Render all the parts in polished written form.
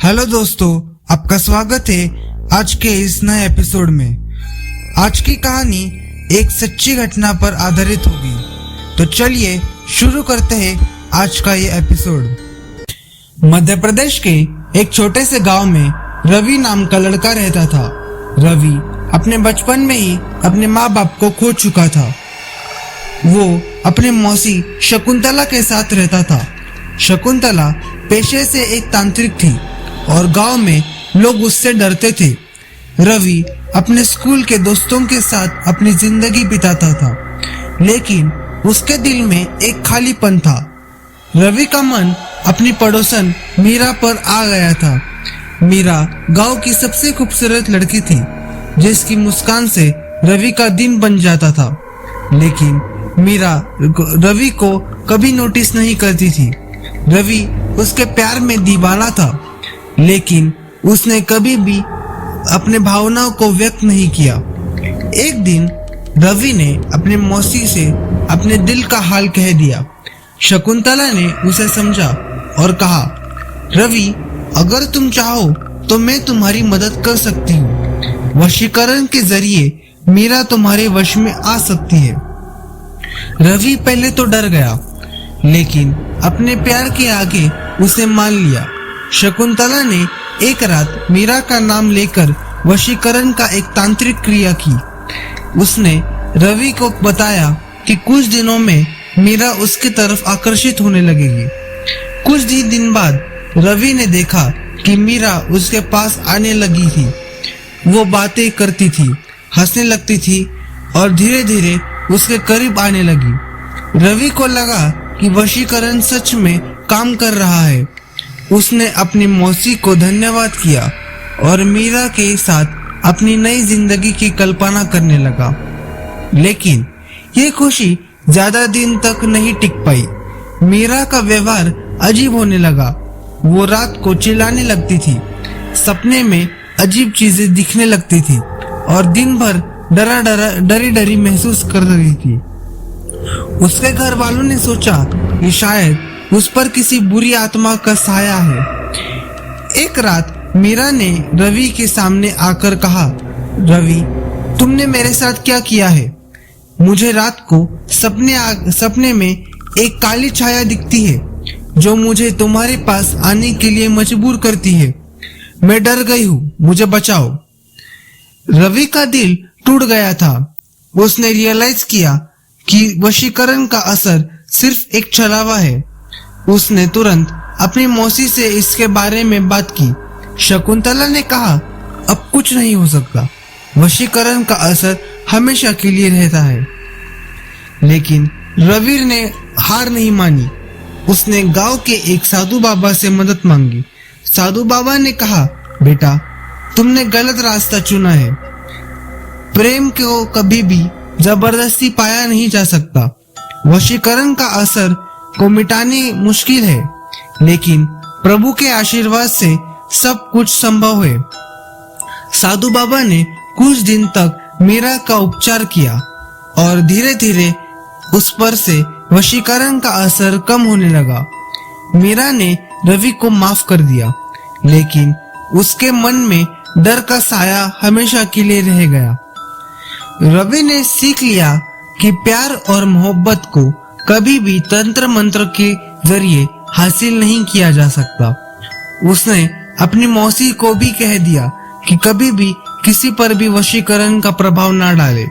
Hello दोस्तों, आपका स्वागत है आज के इस नए एपिसोड में। आज की कहानी एक सच्ची घटना पर आधारित होगी, तो चलिए शुरू करते हैं आज का ये एपिसोड। मध्य प्रदेश के एक छोटे से गांव में रवि नाम का लड़का रहता था। रवि अपने बचपन में ही अपने माँ बाप को खो चुका था। वो अपने मौसी शकुंतला के साथ रहता था। शकुंतला पेशे से एक तांत्रिक थी और गांव में लोग उससे डरते थे। रवि अपने स्कूल के दोस्तों के साथ अपनी जिंदगी बिताता था, लेकिन उसके दिल में एक खालीपन था। रवि का मन अपनी पड़ोसन मीरा पर आ गया था। मीरा गांव की सबसे खूबसूरत लड़की थी, जिसकी मुस्कान से रवि का दिन बन जाता था। लेकिन मीरा रवि को कभी नोटिस नहीं करती थी। रवि उसके प्यार में दीवाना था, लेकिन उसने कभी भी अपने भावनाओं को व्यक्त नहीं किया। एक दिन रवि ने अपने मौसी से अपने दिल का हाल कह दिया। शकुंतला ने उसे समझा और कहा, रवि, अगर तुम चाहो तो मैं तुम्हारी मदद कर सकती हूँ। वशीकरण के जरिए मीरा तुम्हारे वश में आ सकती है। रवि पहले तो डर गया, लेकिन अपने प्यार के आगे उसे मान लिया। शकुंतला ने एक रात मीरा का नाम लेकर वशीकरण का एक तांत्रिक क्रिया की। उसने रवि को बताया कि कुछ दिनों में मीरा उसकी तरफ आकर्षित होने लगेगी। कुछ दिन बाद रवि ने देखा कि मीरा उसके पास आने लगी थी। वो बातें करती थी, हंसने लगती थी और धीरे धीरे उसके करीब आने लगी। रवि को लगा कि वशीकरण सच में काम कर रहा है। उसने अपनी मौसी को धन्यवाद किया और मीरा के साथ अपनी नई जिंदगी की कल्पना करने लगा। लेकिन ये खुशी ज्यादा दिन तक नहीं टिक पाई। मीरा का व्यवहार अजीब होने लगा। वो रात को चिल्लाने लगती थी, सपने में अजीब चीजें दिखने लगती थी और दिन भर डरी डरी महसूस कर रही थी। उसके घर वालों ने सोचा कि शायद उस पर किसी बुरी आत्मा का साया है। एक रात मीरा ने रवि के सामने आकर कहा, रवि, तुमने मेरे साथ क्या किया है? मुझे रात को सपने में एक काली छाया दिखती है जो मुझे तुम्हारे पास आने के लिए मजबूर करती है। मैं डर गई हूँ, मुझे बचाओ। रवि का दिल टूट गया था। उसने रियलाइज किया कि वशीकरण का असर सिर्फ एक छलावा है। उसने तुरंत अपनी मौसी से इसके बारे में बात की। शकुंतला ने कहा, अब कुछ नहीं हो सकता, वशीकरण का असर हमेशा के लिए रहता है। लेकिन रवि ने हार नहीं मानी। उसने गांव के एक साधु बाबा से मदद मांगी। साधु बाबा ने कहा, बेटा, तुमने गलत रास्ता चुना है। प्रेम को कभी भी जबरदस्ती पाया नहीं जा सकता। वशीकरण का असर को मिटाने मुश्किल है, लेकिन प्रभु के आशीर्वाद से सब कुछ संभव है। साधु बाबा ने कुछ दिन तक मीरा का उपचार किया और धीरे धीरे उस पर से वशीकरण का असर कम होने लगा। मीरा ने रवि को माफ कर दिया, लेकिन उसके मन में डर का साया हमेशा के लिए रह गया। रवि ने सीख लिया कि प्यार और मोहब्बत को कभी भी तंत्र मंत्र के जरिए हासिल नहीं किया जा सकता। उसने अपनी मौसी को भी कह दिया कि कभी भी किसी पर भी वशीकरण का प्रभाव ना डाले।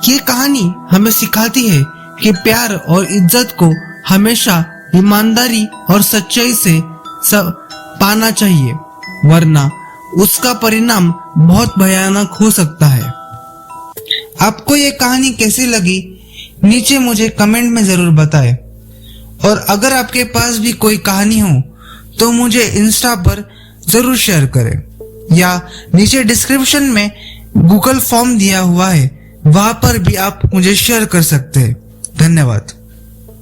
ये कहानी हमें सिखाती है कि प्यार और इज्जत को हमेशा ईमानदारी और सच्चाई से पाना चाहिए, वरना उसका परिणाम बहुत भयानक हो सकता है। आपको ये कहानी कैसी लगी, नीचे मुझे कमेंट में जरूर बताएं। और अगर आपके पास भी कोई कहानी हो तो मुझे इंस्टा पर जरूर शेयर करें, या नीचे डिस्क्रिप्शन में गूगल फॉर्म दिया हुआ है, वहां पर भी आप मुझे शेयर कर सकते हैं। धन्यवाद।